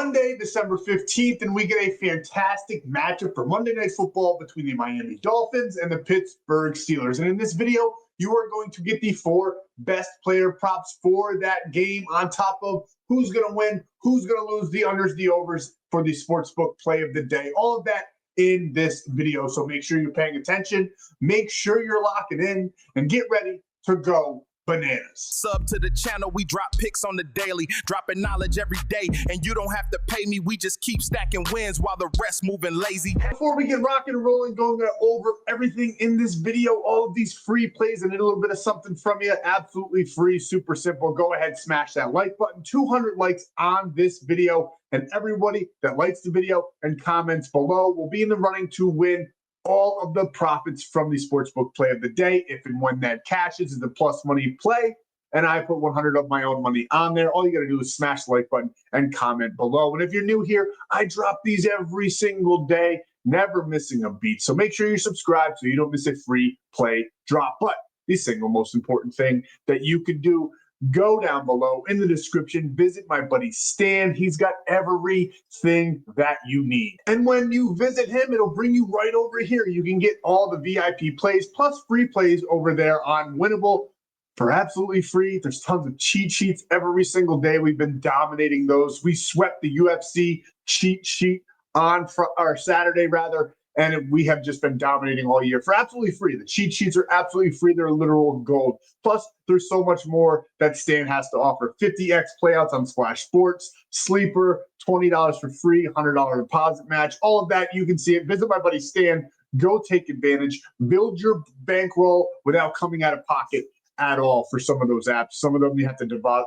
Monday, December 15th, and we get a fantastic matchup for Monday Night Football between the Miami Dolphins and the Pittsburgh Steelers. And in this video, you are going to get the 4 best player props for that game on top of who's going to win, who's going to lose, the unders, the overs for the sportsbook play of the day. All of that in this video. So make sure you're paying attention, make sure you're locking in, and get ready to go bananas. Sub to the channel, we drop picks on the daily, dropping knowledge every day, and you don't have to pay me, we just keep stacking wins while the rest moving lazy. Before we get rocking and rolling, going over everything in this video, all of these free plays, and a little bit of something from you, absolutely free, super simple. Go ahead, smash that like button, 200 likes on this video, and everybody that likes the video and comments below will be in the running to win all of the profits from the sportsbook play of the day. If and when that cashes is the plus money play, and I put 100 of my own money on there. All you got to do is smash the like button and comment below. And if you're new here, I drop these every single day, never missing a beat. So make sure you're subscribed so you don't miss a free play drop. But the single most important thing that you can do, go down below in the description, visit my buddy Stan. He's got everything that you need. And when you visit him, it'll bring you right over here. You can get all the VIP plays plus free plays over there on Winible for absolutely free. There's tons of cheat sheets every single day. We've been dominating those. We swept the UFC cheat sheet on Saturday rather. And we have just been dominating all year for absolutely free. The cheat sheets are absolutely free. They're literal gold. Plus, there's so much more that Stan has to offer. 50x playouts on Splash Sports, Sleeper, $20 for free, $100 deposit match. All of that, you can see it. Visit my buddy Stan. Go take advantage. Build your bankroll without coming out of pocket at all for some of those apps. Some of them you have to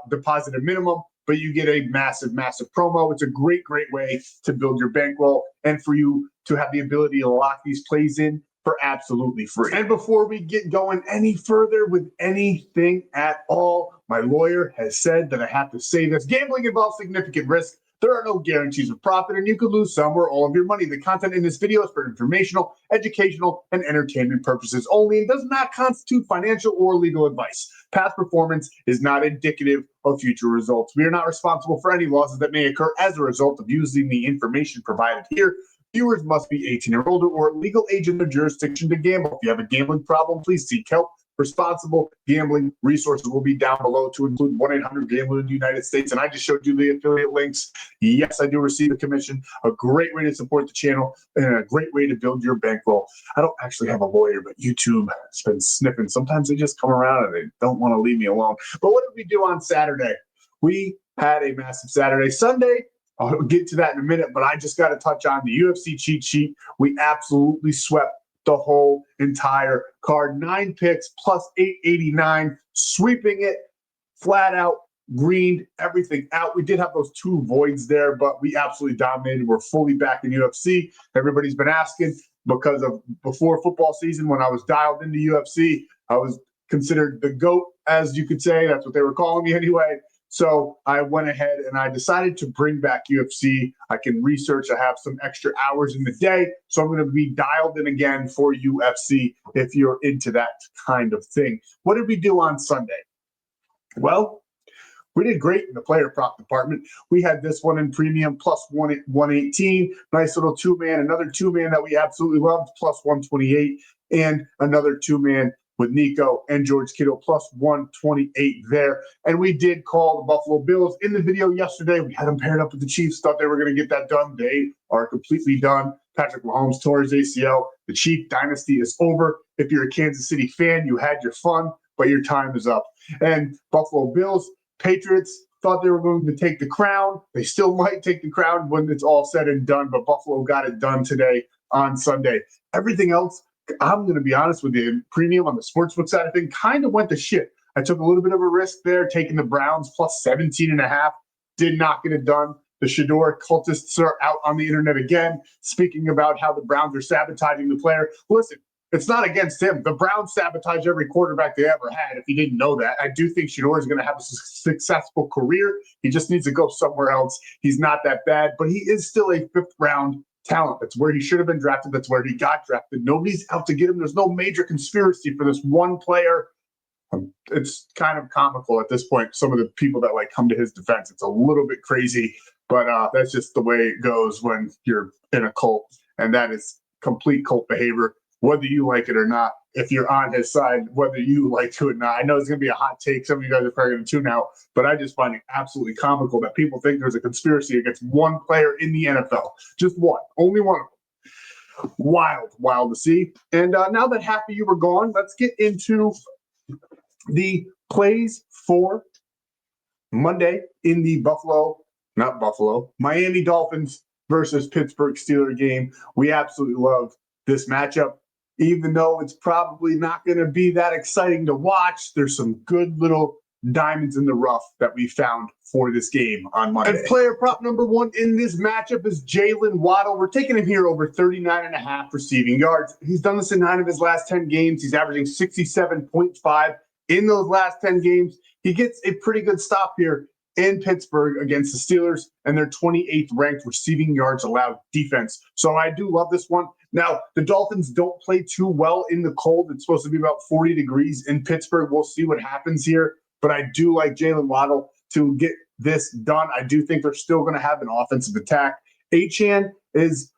deposit a minimum, but you get a massive, massive promo. It's a great, great way to build your bankroll and for you to have the ability to lock these plays in for absolutely free. And before we get going any further with anything at all, my lawyer has said that I have to say this. Gambling involves significant risk. There are no guarantees of profit, and you could lose some or all of your money. The content in this video is for informational, educational, and entertainment purposes only and does not constitute financial or legal advice. Past performance is not indicative of future results. We are not responsible for any losses that may occur as a result of using the information provided here. Viewers must be 18 or older or legal age in their jurisdiction to gamble. If you have a gambling problem, please seek help. Responsible gambling resources will be down below to include 1-800-GAMBLER in the United States. And I just showed you the affiliate links. Yes, I do receive a commission. A great way to support the channel and a great way to build your bankroll. I don't actually have a lawyer, but YouTube has been sniffing. Sometimes they just come around and they don't want to leave me alone. But what did we do on Saturday? We had a massive Saturday. Sunday, I'll get to that in a minute, but I just got to touch on the UFC cheat sheet. We absolutely swept the whole entire card. 9 picks plus 889, sweeping it flat out, greened everything out. We did have those 2 voids there, but we absolutely dominated. We're fully back in UFC. Everybody's been asking because of before football season when I was dialed into UFC, I was considered the GOAT, as you could say. That's what they were calling me anyway. So I went ahead and I decided to bring back UFC. I can research. I have some extra hours in the day. So I'm going to be dialed in again for UFC if you're into that kind of thing. What did we do on Sunday? Well, we did great in the player prop department. We had this one in premium plus 118. Nice little 2-man, another 2-man that we absolutely loved, plus 128, and another 2-man with Nico and George Kittle plus 128 there. And we did call the Buffalo Bills in the video yesterday. We had them paired up with the Chiefs, thought they were going to get that done. They are completely done. Patrick Mahomes tore his ACL. The Chief dynasty is over. If you're a Kansas City fan, you had your fun, but your time is up. And Buffalo Bills, Patriots, thought they were going to take the crown. They still might take the crown when it's all said and done, but Buffalo got it done today on Sunday. Everything else, I'm going to be honest with you, premium on the sportsbook side of things kind of went to shit. I took a little bit of a risk there, taking the Browns plus 17.5. Did not get it done. The Shador cultists are out on the internet again, speaking about how the Browns are sabotaging the player. Listen, it's not against him. The Browns sabotage every quarterback they ever had, if you didn't know that. I do think Shador is going to have a successful career. He just needs to go somewhere else. He's not that bad, but he is still a 5th-round talent. That's where he should have been drafted. That's where he got drafted. Nobody's out to get him. There's no major conspiracy for this one player. It's kind of comical at this point. Some of the people that like come to his defense, it's a little bit crazy. But that's just the way it goes when you're in a cult, and that is complete cult behavior, whether you like it or not. If you're on his side, whether you like to or not. I know it's going to be a hot take. Some of you guys are probably going to tune out, but I just find it absolutely comical that people think there's a conspiracy against one player in the NFL. Just one. Only one of them. Wild to see. And now that half of you are gone, let's get into the plays for Monday in the Miami Dolphins versus Pittsburgh Steelers game. We absolutely love this matchup. Even though it's probably not going to be that exciting to watch, there's some good little diamonds in the rough that we found for this game on Monday. And player prop number 1 in this matchup is Jalen Waddle. We're taking him here over 39.5 receiving yards. He's done this in 9 of his last 10 games. He's averaging 67.5 in those last 10 games. He gets a pretty good stop here in Pittsburgh against the Steelers and their 28th ranked receiving yards allowed defense. So I do love this one. Now, the Dolphins don't play too well in the cold. It's supposed to be about 40 degrees in Pittsburgh. We'll see what happens here. But I do like Jalen Waddle to get this done. I do think they're still going to have an offensive attack. Achane is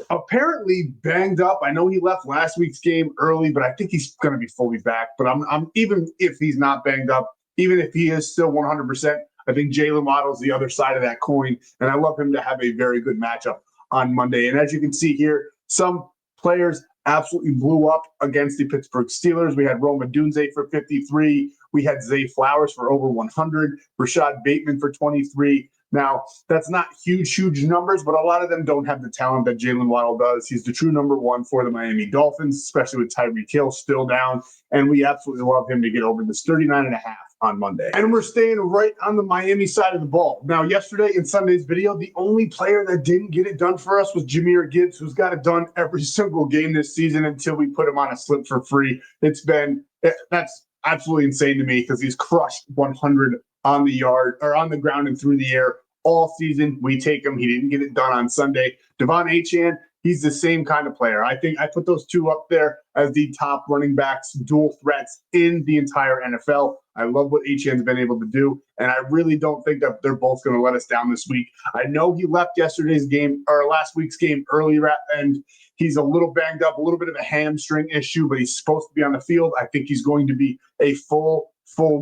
apparently banged up. I know he left last week's game early, but I think he's going to be fully back. But I'm even if he's not banged up, even if he is still 100%, I think Jalen Waddle is the other side of that coin, and I love him to have a very good matchup on Monday. And as you can see here, some players absolutely blew up against the Pittsburgh Steelers. We had Roma Dunze for 53. We had Zay Flowers for over 100. Rashad Bateman for 23. Now, that's not huge numbers, but a lot of them don't have the talent that Jalen Waddle does. He's the true number 1 for the Miami Dolphins, especially with Tyreek Hill still down. And we absolutely love him to get over this 39.5 on Monday. And we're staying right on the Miami side of the ball. Now, yesterday in Sunday's video, the only player that didn't get it done for us was Jahmyr Gibbs, who's got it done every single game this season until we put him on a slip for free. That's absolutely insane to me because he's crushed 100 on the yard or on the ground and through the air all season. We take him. He didn't get it done on Sunday. Devon Achane, he's the same kind of player. I think I put those two up there as the top running backs, dual threats in the entire NFL. I love what Achane's been able to do, and I really don't think that they're both going to let us down this week. I know he left yesterday's game or last week's game early, and he's a little banged up, a little bit of a hamstring issue, but he's supposed to be on the field. I think he's going to be a full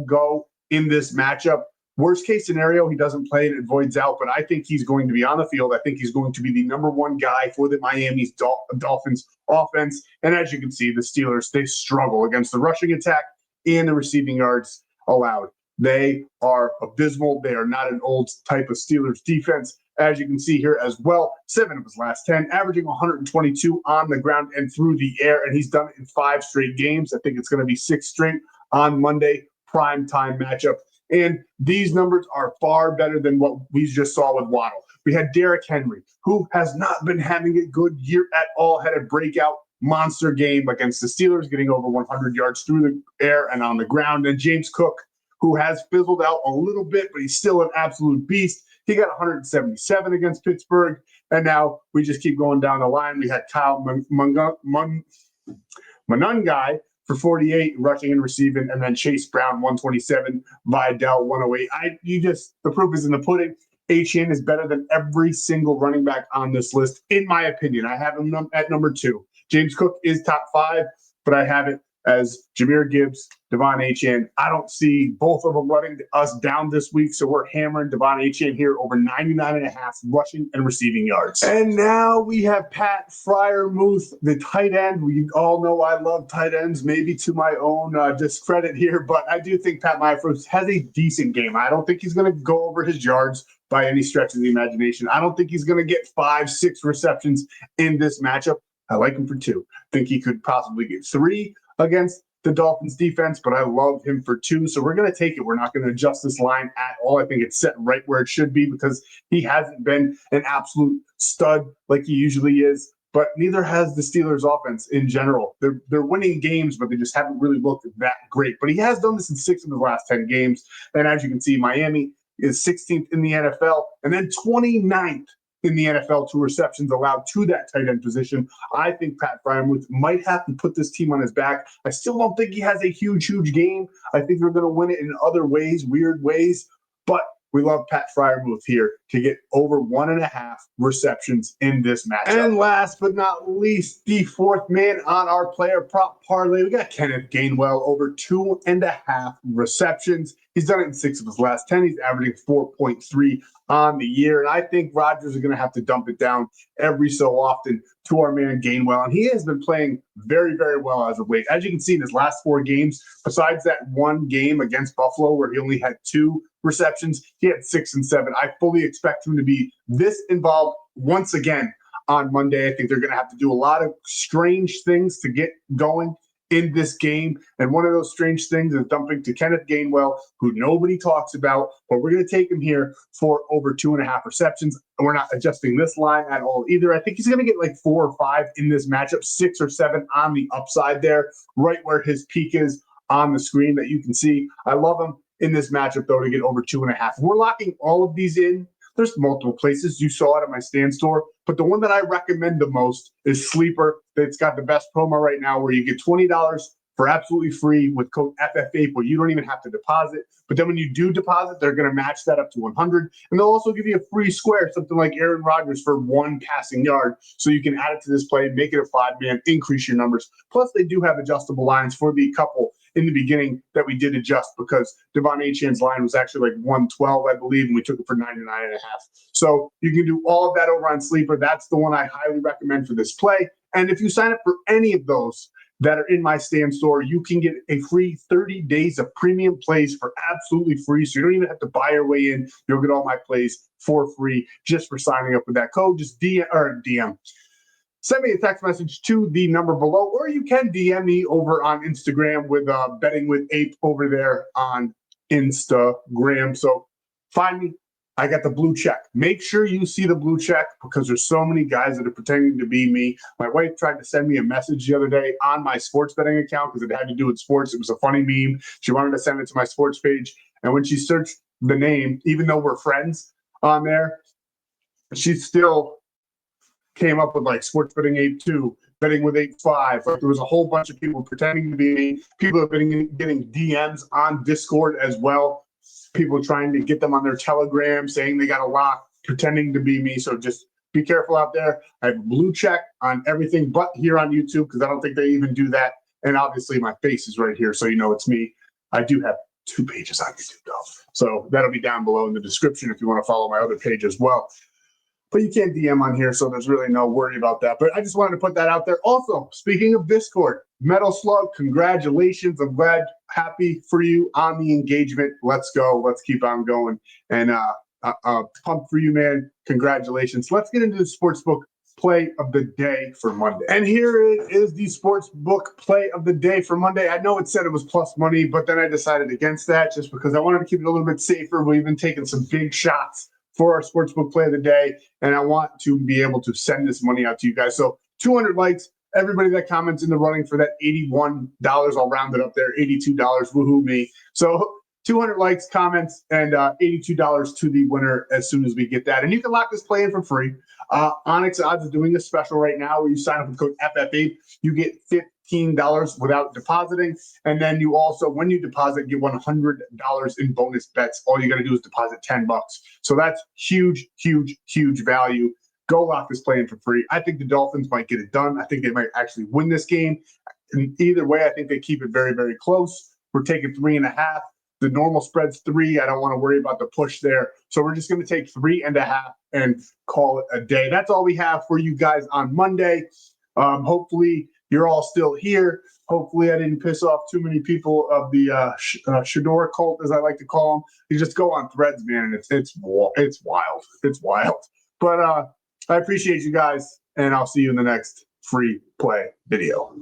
go in this matchup. Worst case scenario, he doesn't play and it voids out, but I think he's going to be on the field. I think he's going to be the number 1 guy for the Miami Dolphins offense. And as you can see, the Steelers, they struggle against the rushing attack and the receiving yards allowed. They are abysmal. They are not an old type of Steelers defense. As you can see here as well, 7 of his last 10, averaging 122 on the ground and through the air, and he's done it in 5 straight games. I think it's going to be 6 straight on Monday, prime time matchup. And these numbers are far better than what we just saw with Waddle. We had Derrick Henry, who has not been having a good year at all, had a breakout monster game against the Steelers, getting over 100 yards through the air and on the ground. And James Cook, who has fizzled out a little bit, but he's still an absolute beast. He got 177 against Pittsburgh. And now we just keep going down the line. We had Kyle Monangai for 48, rushing and receiving, and then Chase Brown, 127, Vidal, 108. The proof is in the pudding. Achane is better than every single running back on this list, in my opinion. I have him at number 2. James Cook is top 5, but I have it as Jahmyr Gibbs, Devon Achane. I don't see both of them letting us down this week, so we're hammering Devon Achane here over 99.5 rushing and receiving yards. And now we have Pat Freiermuth, the tight end. We all know I love tight ends, maybe to my own discredit here, but I do think Pat Freiermuth has a decent game. I don't think he's going to go over his yards by any stretch of the imagination. I don't think he's going to get 5-6 receptions in this matchup. I like him for 2. I think he could possibly get 3 against the Dolphins defense, but I love him for 2. So we're going to take it. We're not going to adjust this line at all. I think it's set right where it should be because he hasn't been an absolute stud like he usually is, but neither has the Steelers offense in general. They're winning games, but they just haven't really looked that great. But he has done this in 6 of his last 10 games. And as you can see, Miami is 16th in the NFL and then 29th in the NFL to receptions allowed to that tight end position. I think Pat Freiermuth might have to put this team on his back. I still don't think he has a huge game. I think they're going to win it in other ways, weird ways. But We love Pat Fryermuth here to get over 1.5 receptions in this matchup. And last but not least, the fourth man on our player prop parlay, we got Kenneth Gainwell over 2.5 receptions. He's done it in 6 of his last 10. He's averaging 4.3 on the year. And I think Rodgers are going to have to dump it down every so often to our man Gainwell. And he has been playing very, very well as of late. As you can see in his last 4 games, besides that one game against Buffalo where he only had 2 receptions, he had 6 and 7. I fully expect him to be this involved once again on Monday. I think they're going to have to do a lot of strange things to get going in this game. And one of those strange things is dumping to Kenneth Gainwell, who nobody talks about, but we're going to take him here for over 2.5 receptions. And we're not adjusting this line at all either. I think he's going to get like 4 or 5 in this matchup, 6 or 7 on the upside there, right where his peak is on the screen that you can see. I love him in this matchup, though, to get over 2.5. We're locking all of these in. There's multiple places. You saw it at my Stan.store. But the one that I recommend the most is Sleeper. It's got the best promo right now where you get $20 for absolutely free with code FFAPE, where you don't even have to deposit. But then when you do deposit, they're going to match that up to 100. And they'll also give you a free square, something like Aaron Rodgers for 1 passing yard. So you can add it to this play, make it a 5-man, increase your numbers. Plus, they do have adjustable lines for the couple in the beginning that we did adjust because Devon Achane's line was actually like 112, I believe, and we took it for 99.5. So you can do all of that over on Sleeper. That's the one I highly recommend for this play. And if you sign up for any of those that are in my Stan.store, you can get a free 30 days of premium plays for absolutely free. So you don't even have to buy your way in. You'll get all my plays for free just for signing up with that code. Just DM. Send me a text message to the number below, or you can DM me over on Instagram with Betting with Ape over there on Instagram. So find me. I got the blue check. Make sure you see the blue check because there's so many guys that are pretending to be me. My wife tried to send me a message the other day on my sports betting account because it had to do with sports. It was a funny meme. She wanted to send it to my sports page. And when she searched the name, even though we're friends on there, she still came up with like Sports Betting Ape 2, Betting with Ape 5. Like there was a whole bunch of people pretending to be me. People have been getting DMs on Discord as well. People trying to get them on their Telegram saying they got a lock, pretending to be me. So just be careful out there. I have a blue check on everything but here on YouTube because I don't think they even do that. And obviously my face is right here, so you know it's me. I do have 2 pages on YouTube though. So that'll be down below in the description if you want to follow my other page as well. But you can't DM on here, so there's really no worry about that. But I just wanted to put that out there. Also, speaking of Discord, Metal Slug, congratulations. I'm happy for you on the engagement. Let's go. Let's keep on going. And pumped for you, man. Congratulations. Let's get into the sportsbook play of the day for Monday. And here it is, the sportsbook play of the day for Monday. I know it said it was plus money, but then I decided against that just because I wanted to keep it a little bit safer. We've been taking some big shots for our sportsbook play of the day, and I want to be able to send this money out to you guys. So 200 likes, everybody that comments in the running for that $81, I'll round it up there, $82, woohoo me. So 200 likes, comments, and $82 to the winner as soon as we get that. And you can lock this play in for free. ONYX Odds is doing a special right now where you sign up with code FFAPE, you get $15 without depositing. And then you also, when you deposit, get $100 in bonus bets. All you got to do is deposit $10. So that's huge, huge, huge value. Go lock this play in for free. I think the Dolphins might get it done. I think they might actually win this game. And either way, I think they keep it very, very close. We're taking 3.5. The normal spread's 3. I don't want to worry about the push there. So we're just going to take 3.5 and call it a day. That's all we have for you guys on Monday. Hopefully you're all still here. Hopefully I didn't piss off too many people of the Shador cult, as I like to call them. You just go on Threads, man, and it's wild. It's wild. But I appreciate you guys, and I'll see you in the next free play video.